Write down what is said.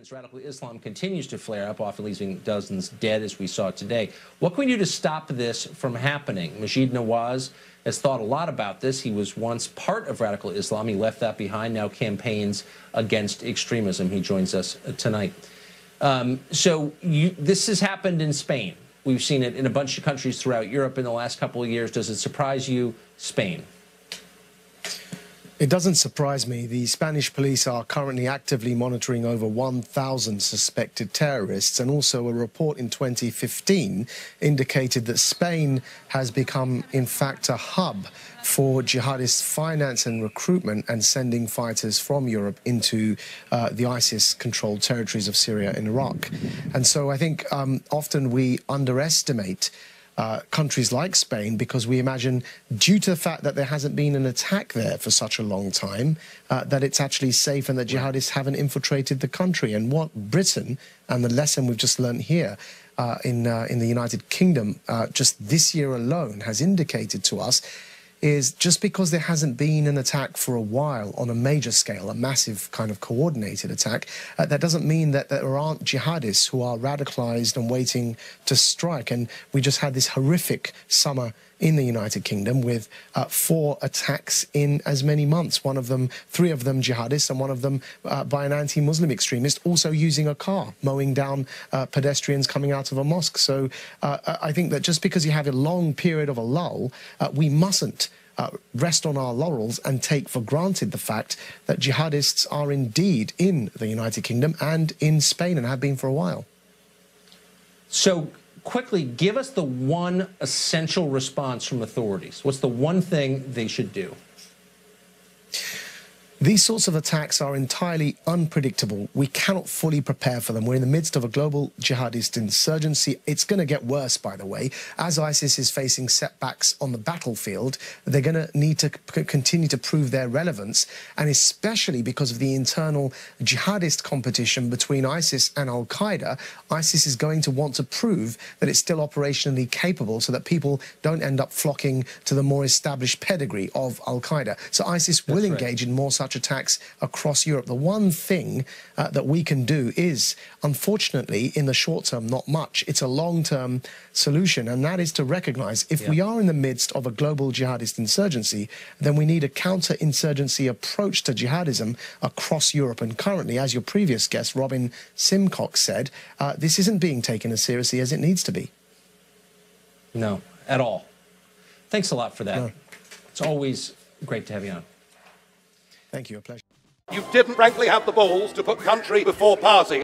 As radical Islam continues to flare up, often leaving dozens dead, as we saw today. What can we do to stop this from happening? Maajid Nawaz has thought a lot about this. He was once part of radical Islam. He left that behind, now campaigns against extremism. He joins us tonight. This has happened in Spain. We've seen it in a bunch of countries throughout Europe in the last couple of years. Does it surprise you, Spain? It doesn't surprise me. The Spanish police are currently actively monitoring over 1,000 suspected terrorists, and also a report in 2015 indicated that Spain has become, in fact, a hub for jihadist finance and recruitment and sending fighters from Europe into the ISIS-controlled territories of Syria and Iraq. And so I think often we underestimate countries like Spain because we imagine, due to the fact that there hasn't been an attack there for such a long time, that it's actually safe and that jihadists haven't infiltrated the country. And what Britain, and the lesson we've just learned here in the United Kingdom just this year alone has indicated to us, is just because there hasn't been an attack for a while on a major scale, a massive kind of coordinated attack, that doesn't mean that there aren't jihadists who are radicalized and waiting to strike. And we just had this horrific summer in the United Kingdom with 4 attacks in as many months. 3 of them jihadists, and 1 of them by an anti-Muslim extremist, also using a car, mowing down pedestrians coming out of a mosque. So I think that just because you have a long period of a lull, we mustn't rest on our laurels and take for granted the fact that jihadists are indeed in the United Kingdom and in Spain and have been for a while. So quickly, give us the one essential response from authorities. What's the one thing they should do? These sorts of attacks are entirely unpredictable. We cannot fully prepare for them. We're in the midst of a global jihadist insurgency. It's going to get worse, by the way. As ISIS is facing setbacks on the battlefield, they're going to need to continue to prove their relevance, and especially because of the internal jihadist competition between ISIS and al-Qaeda, ISIS is going to want to prove that it's still operationally capable so that people don't end up flocking to the more established pedigree of al-Qaeda. So ISIS will engage in more such attacks across Europe. The one thing that we can do is, unfortunately, in the short term, not much. It's a long-term solution, and that is to recognize if we are in the midst of a global jihadist insurgency, then we need a counter-insurgency approach to jihadism across Europe. And currently, as your previous guest, Robin Simcox, said, this isn't being taken as seriously as it needs to be. No, at all. Thanks a lot for that. No. It's always great to have you on. Thank you, a pleasure. You didn't frankly have the balls to put country before party.